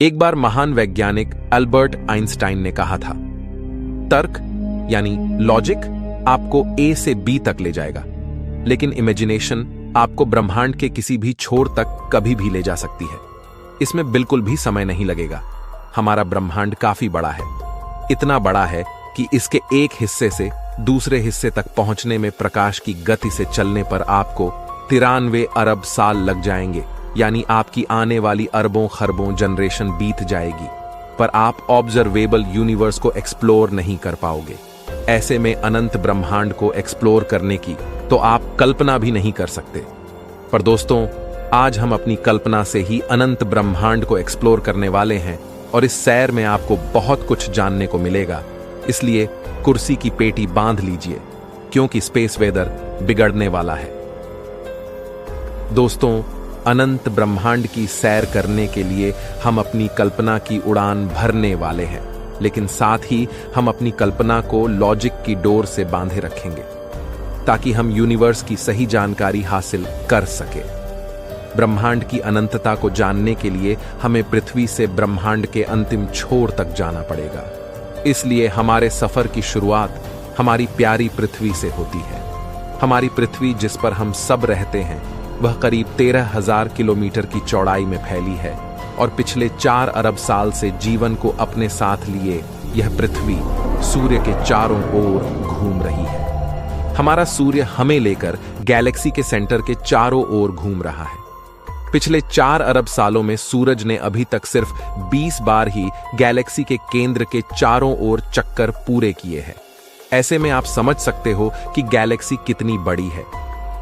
एक बार महान वैज्ञानिक अल्बर्ट आइंस्टाइन ने कहा था, तर्क यानी लॉजिक आपको ए से बी तक ले जाएगा, लेकिन इमेजिनेशन आपको ब्रह्मांड के किसी भी छोर तक कभी भी ले जा सकती है। इसमें बिल्कुल भी समय नहीं लगेगा। हमारा ब्रह्मांड काफी बड़ा है, इतना बड़ा है कि इसके एक हिस्से से दूसरे हिस्से तक पहुंचने में प्रकाश की गति से चलने पर आपको 93 अरब साल लग जाएंगे, यानी आपकी आने वाली अरबों खरबों जनरेशन बीत जाएगी, पर आप ऑब्जर्वेबल यूनिवर्स को एक्सप्लोर नहीं कर पाओगे। ऐसे में अनंत ब्रह्मांड को एक्सप्लोर करने की तो आप कल्पना भी नहीं कर सकते। पर दोस्तों, आज हम अपनी कल्पना से ही अनंत ब्रह्मांड को एक्सप्लोर करने वाले हैं और इस सैर में आपको बहुत कुछ जानने को मिलेगा। इसलिए कुर्सी की पेटी बांध लीजिए, क्योंकि स्पेस वेदर बिगड़ने वाला है। दोस्तों, अनंत ब्रह्मांड की सैर करने के लिए हम अपनी कल्पना की उड़ान भरने वाले हैं, लेकिन साथ ही हम अपनी कल्पना को लॉजिक की डोर से बांधे रखेंगे ताकि हम यूनिवर्स की सही जानकारी हासिल कर सके। ब्रह्मांड की अनंतता को जानने के लिए हमें पृथ्वी से ब्रह्मांड के अंतिम छोर तक जाना पड़ेगा। इसलिए हमारे सफर की शुरुआत हमारी प्यारी पृथ्वी से होती है। हमारी पृथ्वी जिस पर हम सब रहते हैं वह करीब 13,000 किलोमीटर की चौड़ाई में फैली है और पिछले 4 अरब साल से जीवन को अपने साथ लिए यह पृथ्वी सूर्य के चारों ओर घूम रही है। हमारा सूर्य हमें लेकर गैलेक्सी के सेंटर के चारों ओर घूम रहा है। पिछले 4 अरब सालों में सूरज ने अभी तक सिर्फ 20 बार ही गैलेक्सी के केंद्र के चारों ओर चक्कर पूरे किए हैं। ऐसे में आप समझ सकते हो कि गैलेक्सी कितनी बड़ी है।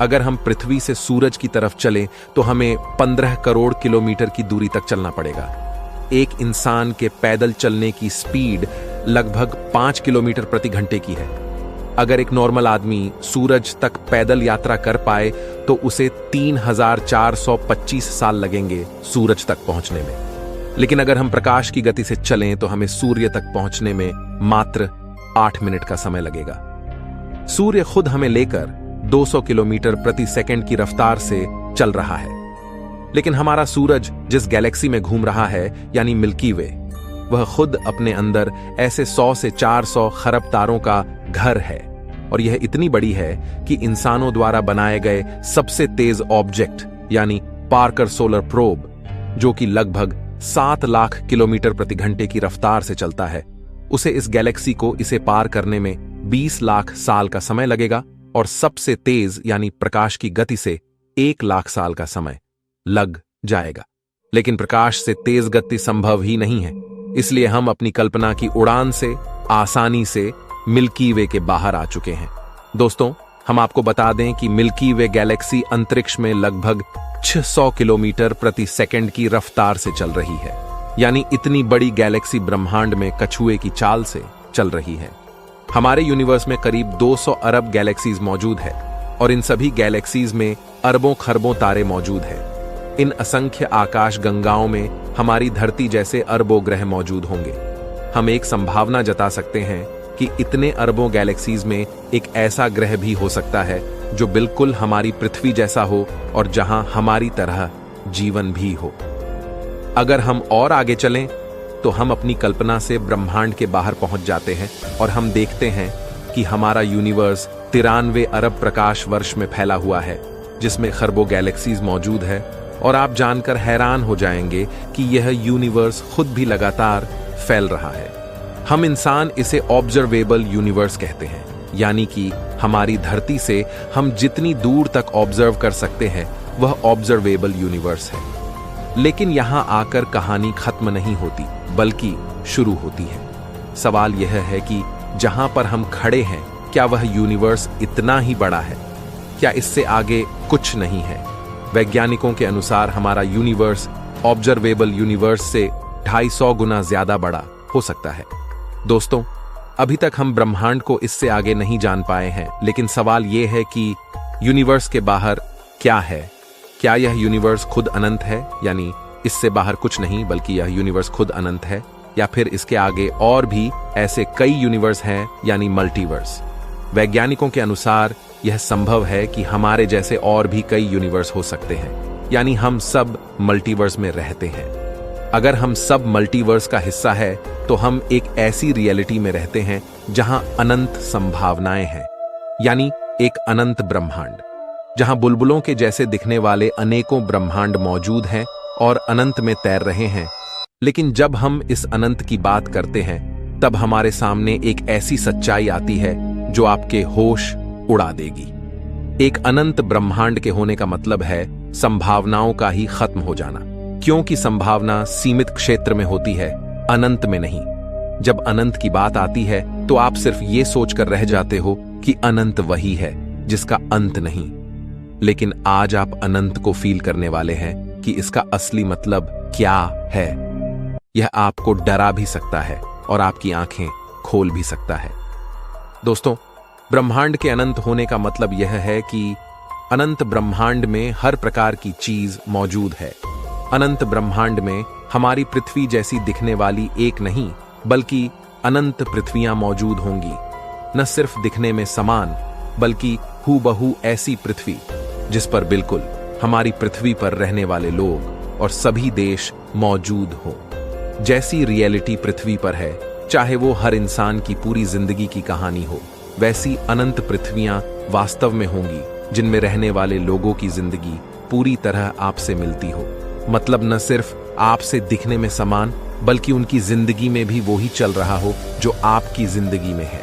अगर हम पृथ्वी से सूरज की तरफ चलें तो हमें 15 करोड़ किलोमीटर की दूरी तक चलना पड़ेगा। एक इंसान के पैदल चलने की स्पीड लगभग 5 किलोमीटर प्रति घंटे की है। अगर एक नॉर्मल आदमी सूरज तक पैदल यात्रा कर पाए तो उसे 3,425 साल लगेंगे सूरज तक पहुंचने में, लेकिन अगर हम प्रकाश की गति से चलें तो हमें सूर्य तक पहुंचने में मात्र 8 मिनट का समय लगेगा। सूर्य खुद हमें लेकर 200 किलोमीटर प्रति सेकंड की रफ्तार से चल रहा है, लेकिन हमारा सूरज जिस गैलेक्सी में घूम रहा है यानी मिल्की वे, वह खुद अपने अंदर ऐसे 100 से 400 खरब तारों का घर है और यह इतनी बड़ी है कि इंसानों द्वारा बनाए गए सबसे तेज ऑब्जेक्ट यानी पार्कर सोलर प्रोब, जो कि लगभग 7 लाख किलोमीटर प्रति घंटे की रफ्तार से चलता है, उसे इस गैलेक्सी को इसे पार करने में 20 लाख साल का समय लगेगा और सबसे तेज यानी प्रकाश की गति से 1 लाख साल का समय लग जाएगा। लेकिन प्रकाश से तेज गति संभव ही नहीं है, इसलिए हम अपनी कल्पना की उड़ान से आसानी से मिल्की वे के बाहर आ चुके हैं। दोस्तों, हम आपको बता दें कि मिल्की वे गैलेक्सी अंतरिक्ष में लगभग 600 किलोमीटर प्रति सेकंड की रफ्तार से चल रही है, यानी इतनी बड़ी गैलेक्सी ब्रह्मांड में कछुए की चाल से चल रही है। हमारे यूनिवर्स में करीब 200 अरब गैलेक्सीज मौजूद है और इन सभी गैलेक्सीज में अरबों खरबों तारे मौजूद हैं। इन असंख्य आकाश गंगाओं में हमारी धरती जैसे अरबों ग्रह मौजूद होंगे। हम एक संभावना जता सकते हैं कि इतने अरबों गैलेक्सीज में एक ऐसा ग्रह भी हो सकता है जो बिल्कुल हमारी पृथ्वी जैसा हो और जहां हमारी तरह जीवन भी हो। अगर हम और आगे चलें तो हम अपनी कल्पना से ब्रह्मांड के बाहर पहुंच जाते हैं और हम देखते हैं कि हमारा यूनिवर्स 93 अरब प्रकाश वर्ष में फैला हुआ है, जिसमें खरबों गैलेक्सीज मौजूद है। और आप जानकर हैरान हो जाएंगे कि यह यूनिवर्स खुद भी लगातार फैल रहा है। हम इंसान इसे ऑब्जर्वेबल यूनिवर्स कहते हैं, यानी कि हमारी धरती से हम जितनी दूर तक ऑब्जर्व कर सकते हैं वह ऑब्जर्वेबल यूनिवर्स है। लेकिन यहां आकर कहानी खत्म नहीं होती, बल्कि शुरू होती है। सवाल यह है कि जहां पर हम खड़े हैं, क्या वह यूनिवर्स इतना ही बड़ा है? क्या इससे आगे कुछ नहीं है? वैज्ञानिकों के अनुसार हमारा यूनिवर्स ऑब्जर्वेबल यूनिवर्स से 250 गुना ज्यादा बड़ा हो सकता है। दोस्तों, अभी तक हम ब्रह्मांड को इससे आगे नहीं जान पाए हैं, लेकिन सवाल यह है कि यूनिवर्स के बाहर क्या है? क्या यह यूनिवर्स खुद अनंत है, यानी इससे बाहर कुछ नहीं बल्कि यह यूनिवर्स खुद अनंत है, या फिर इसके आगे और भी ऐसे कई यूनिवर्स हैं, यानी मल्टीवर्स? वैज्ञानिकों के अनुसार यह संभव है कि हमारे जैसे और भी कई यूनिवर्स हो सकते हैं, यानी हम सब मल्टीवर्स में रहते हैं। अगर हम सब मल्टीवर्स का हिस्सा है तो हम एक ऐसी रियलिटी में रहते हैं जहां अनंत संभावनाएं हैं, यानी एक अनंत ब्रह्मांड, जहां बुलबुलों के जैसे दिखने वाले अनेकों ब्रह्मांड मौजूद हैं और अनंत में तैर रहे हैं। लेकिन जब हम इस अनंत की बात करते हैं तब हमारे सामने एक ऐसी सच्चाई आती है जो आपके होश उड़ा देगी। एक अनंत ब्रह्मांड के होने का मतलब है संभावनाओं का ही खत्म हो जाना, क्योंकि संभावना सीमित क्षेत्र में होती है, अनंत में नहीं। जब अनंत की बात आती है तो आप सिर्फ ये सोचकर रह जाते हो कि अनंत वही है जिसका अंत नहीं। लेकिन आज आप अनंत को फील करने वाले हैं कि इसका असली मतलब क्या है। यह आपको डरा भी सकता है और आपकी आंखें खोल भी सकता है। दोस्तों, ब्रह्मांड के अनंत होने का मतलब यह है कि अनंत ब्रह्मांड में हर प्रकार की चीज मौजूद है। अनंत ब्रह्मांड में हमारी पृथ्वी जैसी दिखने वाली एक नहीं बल्कि अनंत पृथ्वियां मौजूद होंगी। न सिर्फ दिखने में समान बल्कि हूबहू ऐसी पृथ्वी जिस पर बिल्कुल हमारी पृथ्वी पर रहने वाले लोग और सभी देश मौजूद हो। जैसी रियलिटी पृथ्वी पर है, चाहे वो हर इंसान की पूरी जिंदगी की कहानी हो, वैसी अनंत पृथ्वियां वास्तव में होंगी जिनमें रहने वाले लोगों की जिंदगी पूरी तरह आपसे मिलती हो। मतलब न सिर्फ आपसे दिखने में समान बल्कि उनकी जिंदगी में भी वो ही चल रहा हो जो आपकी जिंदगी में है।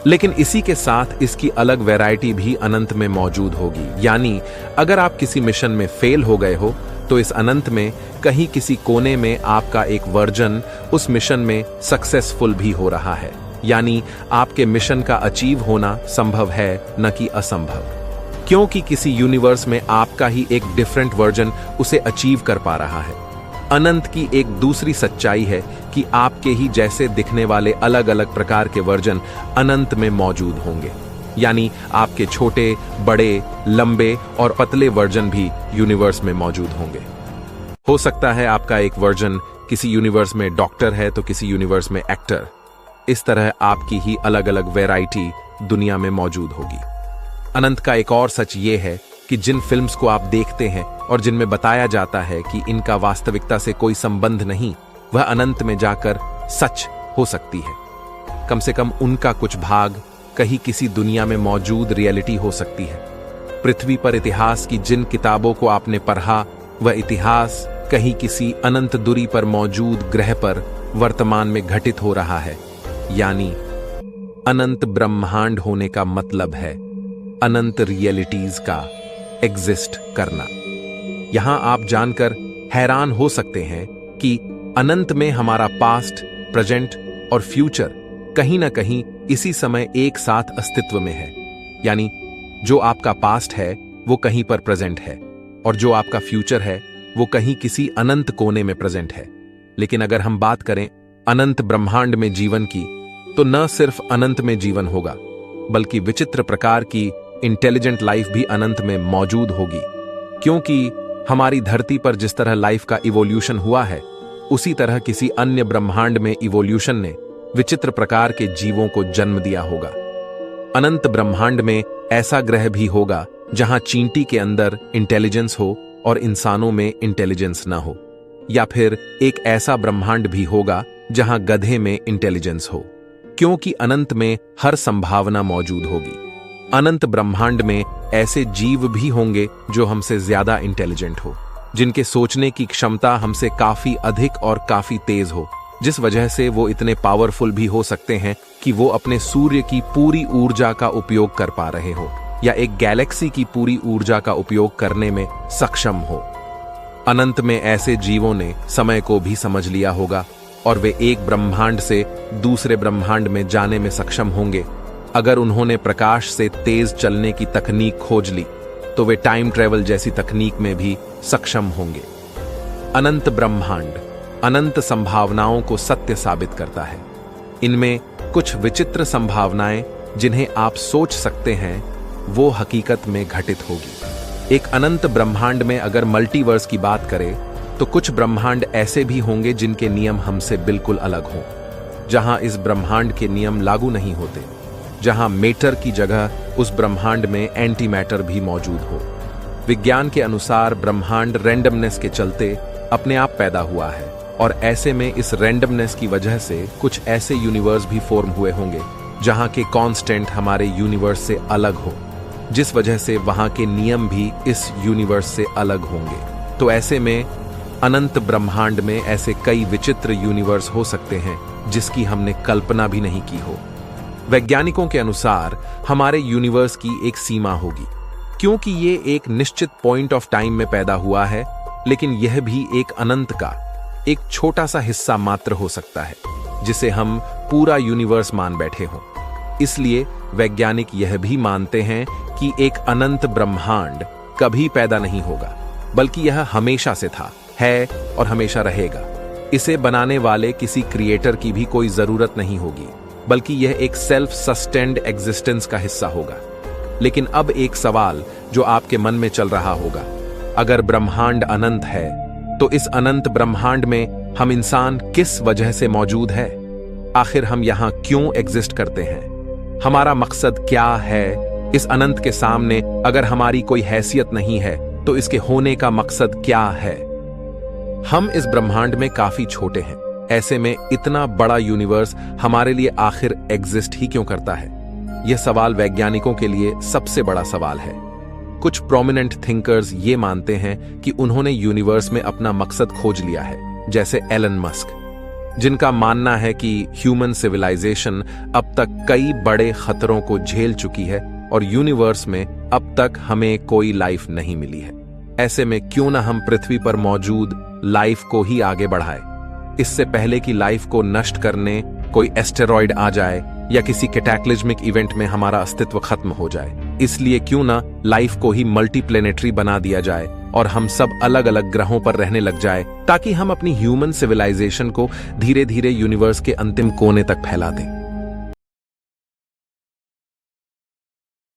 लेकिन इसी के साथ इसकी अलग वैरायटी भी अनंत में मौजूद होगी। यानी अगर आप किसी मिशन में फेल हो गए हो तो इस अनंत में कहीं किसी कोने में आपका एक वर्जन उस मिशन में सक्सेसफुल भी हो रहा है। यानी आपके मिशन का अचीव होना संभव है, न कि असंभव, क्योंकि किसी यूनिवर्स में आपका ही एक डिफरेंट वर्जन उसे अचीव कर पा रहा है। अनंत की एक दूसरी सच्चाई है कि आपके ही जैसे दिखने वाले अलग अलग प्रकार के वर्जन अनंत में मौजूद होंगे। यानी आपके छोटे, बड़े, लंबे और पतले वर्जन भी यूनिवर्स में मौजूद होंगे। हो सकता है आपका एक वर्जन किसी यूनिवर्स में डॉक्टर है तो किसी यूनिवर्स में एक्टर। इस तरह आपकी ही अलग अलग वैरायटी दुनिया में मौजूद होगी। अनंत का एक और सच ये है कि जिन फिल्म्स को आप देखते हैं और जिनमें बताया जाता है कि इनका वास्तविकता से कोई संबंध नहीं, वह अनंत में जाकर सच हो सकती है। कम से कम उनका कुछ भाग कहीं किसी दुनिया में मौजूद रियलिटी हो सकती है। पृथ्वी पर इतिहास की जिन किताबों को आपने पढ़ा, वह इतिहास कहीं किसी अनंत दूरी पर मौजूद ग्रह पर वर्तमान में घटित हो रहा है। यानी अनंत ब्रह्मांड होने का मतलब है अनंत रियलिटीज का एग्जिस्ट करना। यहां आप जानकर हैरान हो सकते हैं कि अनंत में हमारा पास्ट, प्रेजेंट और फ्यूचर कहीं ना कहीं इसी समय एक साथ अस्तित्व में है। यानी जो आपका पास्ट है वो कहीं पर प्रेजेंट है और जो आपका फ्यूचर है वो कहीं किसी अनंत कोने में प्रेजेंट है। लेकिन अगर हम बात करें अनंत ब्रह्मांड में जीवन की, तो न सिर्फ अनंत में जीवन होगा बल्कि विचित्र प्रकार की इंटेलिजेंट लाइफ भी अनंत में मौजूद होगी। क्योंकि हमारी धरती पर जिस तरह लाइफ का इवोल्यूशन हुआ है, उसी तरह किसी अन्य ब्रह्मांड में इवोल्यूशन ने विचित्र प्रकार के जीवों को जन्म दिया होगा। अनंत ब्रह्मांड में ऐसा ग्रह भी होगा जहां चींटी के अंदर इंटेलिजेंस हो और इंसानों में इंटेलिजेंस ना हो। या फिर एक ऐसा ब्रह्मांड भी होगा जहां गधे में इंटेलिजेंस हो, क्योंकि अनंत में हर संभावना मौजूद होगी। अनंत ब्रह्मांड में ऐसे जीव भी होंगे जो हमसे ज्यादा इंटेलिजेंट हो, जिनके सोचने की क्षमता हमसे काफी अधिक और काफी तेज हो, जिस वजह से वो इतने पावरफुल भी हो सकते हैं कि वो अपने सूर्य की पूरी ऊर्जा का उपयोग कर पा रहे हो या एक गैलेक्सी की पूरी ऊर्जा का उपयोग करने में सक्षम हो। अनंत में ऐसे जीवों ने समय को भी समझ लिया होगा और वे एक ब्रह्मांड से दूसरे ब्रह्मांड में जाने में सक्षम होंगे। अगर उन्होंने प्रकाश से तेज चलने की तकनीक खोज ली तो वे टाइम ट्रेवल जैसी तकनीक में भी सक्षम होंगे। अनंत ब्रह्मांड अनंत संभावनाओं को सत्य साबित करता है। इनमें कुछ विचित्र संभावनाएं जिन्हें आप सोच सकते हैं वो हकीकत में घटित होगी। एक अनंत ब्रह्मांड में अगर मल्टीवर्स की बात करें तो कुछ ब्रह्मांड ऐसे भी होंगे जिनके नियम हमसे बिल्कुल अलग हों, जहां इस ब्रह्मांड के नियम लागू नहीं होते, जहां मैटर की जगह उस ब्रह्मांड में एंटी मैटर भी मौजूद हो। विज्ञान के अनुसार ब्रह्मांड रैंडमनेस के चलते अपने आप पैदा हुआ है और ऐसे में इस रैंडमनेस की वजह से कुछ ऐसे यूनिवर्स भी फॉर्म हुए होंगे जहां के कांस्टेंट हमारे यूनिवर्स से अलग हो, जिस वजह से वहां के नियम भी इस यूनिवर्स से अलग होंगे। तो ऐसे में अनंत ब्रह्मांड में ऐसे कई विचित्र यूनिवर्स हो सकते हैं जिसकी हमने कल्पना भी नहीं की हो। वैज्ञानिकों के अनुसार हमारे यूनिवर्स की एक सीमा होगी, क्योंकि ये एक निश्चित पॉइंट ऑफ टाइम में पैदा हुआ है, लेकिन यह भी एक अनंत का एक छोटा सा हिस्सा मात्र हो सकता है, जिसे हम पूरा यूनिवर्स मान बैठे हों। इसलिए वैज्ञानिक यह भी मानते हैं कि एक अनंत ब्रह्मांड कभी पैदा नहीं होगा, बल्कि यह हमेशा से था, है और हमेशा रहेगा। इसे बनाने वाले किसी क्रिएटर की भी कोई जरूरत नहीं होगी, बल्कि यह एक सेल्फ सस्टेन्ड एग्जिस्टेंस का हिस्सा होगा। लेकिन अब एक सवाल जो आपके मन में चल रहा होगा, अगर ब्रह्मांड अनंत है तो इस अनंत ब्रह्मांड में हम इंसान किस वजह से मौजूद है? आखिर हम यहां क्यों एग्जिस्ट करते हैं? हमारा मकसद क्या है? इस अनंत के सामने अगर हमारी कोई हैसियत नहीं है तो इसके होने का मकसद क्या है? हम इस ब्रह्मांड में काफी छोटे हैं, ऐसे में इतना बड़ा यूनिवर्स हमारे लिए आखिर एग्जिस्ट ही क्यों करता है? यह सवाल वैज्ञानिकों के लिए सबसे बड़ा सवाल है। कुछ प्रोमिनेंट थिंकर्स ये मानते हैं कि उन्होंने यूनिवर्स में अपना मकसद खोज लिया है, जैसे एलन मस्क, जिनका मानना है कि ह्यूमन सिविलाइजेशन अब तक कई बड़े खतरों को झेल चुकी है और यूनिवर्स में अब तक हमें कोई लाइफ नहीं मिली है। ऐसे में क्यों ना हम पृथ्वी पर मौजूद लाइफ को ही आगे बढ़ाएं, इससे पहले कि लाइफ को नष्ट करने कोई एस्टेरॉयड आ जाए या किसी कैटाक्लिज्मिक इवेंट में हमारा अस्तित्व खत्म हो जाए। इसलिए क्यों ना लाइफ को ही मल्टीप्लेनेटरी बना दिया जाए और हम सब अलग अलग ग्रहों पर रहने लग जाए, ताकि हम अपनी ह्यूमन सिविलाइजेशन को धीरे धीरे यूनिवर्स के अंतिम कोने तक फैला दें।